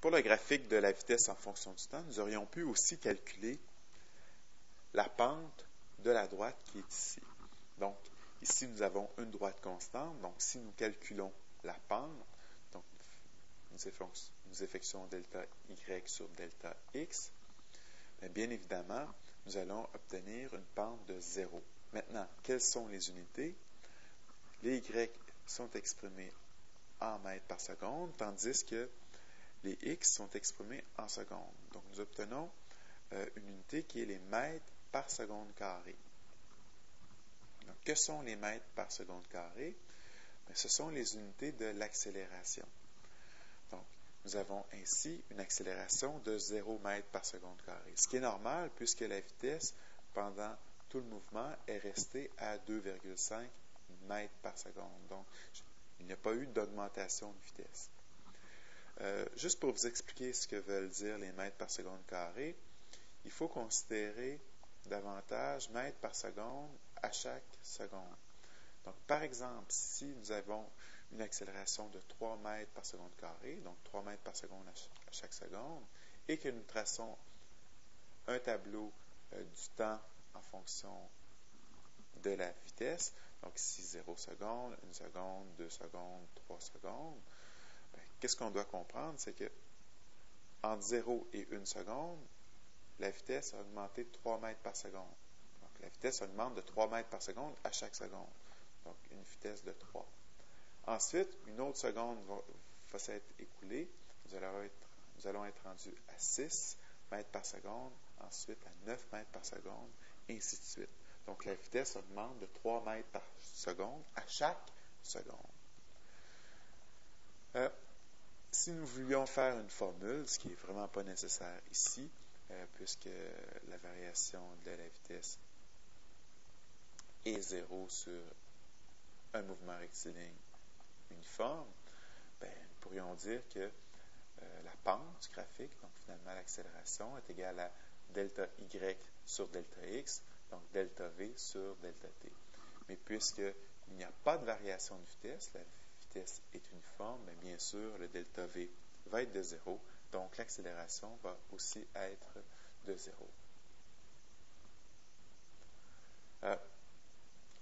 pour le graphique de la vitesse en fonction du temps, nous aurions pu aussi calculer la pente de la droite qui est ici. Donc, ici, nous avons une droite constante. Donc, si nous calculons la pente, donc nous effectuons delta y sur delta x, bien évidemment, nous allons obtenir une pente de 0. Maintenant, quelles sont les unités? Les y sont exprimés en mètres par seconde, tandis que les x sont exprimés en secondes. Donc, nous obtenons une unité qui est les mètres par seconde carrée. Donc, que sont les mètres par seconde carrée? Ce sont les unités de l'accélération. Donc, nous avons ainsi une accélération de 0 mètres par seconde carrée, ce qui est normal puisque la vitesse pendant tout le mouvement est restée à 2,5 mètres par seconde. Donc, il n'y a pas eu d'augmentation de vitesse. Juste pour vous expliquer ce que veulent dire les mètres par seconde carrée, il faut considérer davantage mètres par seconde à chaque seconde. Donc, par exemple, si nous avons une accélération de 3 mètres par seconde carrée, donc 3 mètres par seconde à chaque seconde, et que nous traçons un tableau du temps en fonction de la vitesse, donc ici 0 secondes, 1 seconde, 2 secondes, 3 secondes, qu'est-ce qu'on doit comprendre? C'est que entre 0 et 1 seconde, la vitesse a augmenté de 3 mètres par seconde. Donc, la vitesse augmente de 3 mètres par seconde à chaque seconde. Donc, une vitesse de 3. Ensuite, une autre seconde va s'être écoulée. Nous allons être rendus à 6 mètres par seconde, ensuite à 9 mètres par seconde, et ainsi de suite. Donc, la vitesse augmente de 3 mètres par seconde à chaque seconde. Si nous voulions faire une formule, ce qui n'est vraiment pas nécessaire ici, puisque la variation de la vitesse est 0 sur un mouvement rectiligne uniforme, nous pourrions dire que la pente du graphique, donc finalement l'accélération, est égale à delta y sur delta x, donc delta v sur delta t. Mais puisqu'il n'y a pas de variation de vitesse, la vitesse est uniforme, mais bien sûr, le delta v va être de 0, donc l'accélération va aussi être de 0.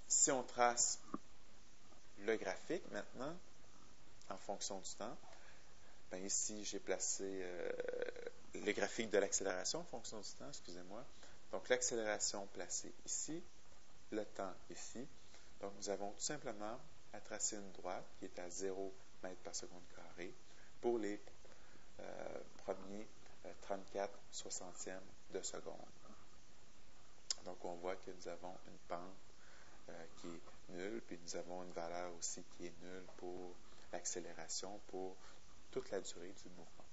Si on trace le graphique maintenant, en fonction du temps, ici j'ai placé le graphique de l'accélération en fonction du temps, excusez-moi. Donc l'accélération placée ici, le temps ici. Donc nous avons tout simplement à tracer une droite qui est à 0 mètres par seconde carré pour les premiers 34 soixantièmes de seconde. Donc on voit que nous avons une pente qui est nulle, puis nous avons une valeur aussi qui est nulle pour l'accélération pour toute la durée du mouvement.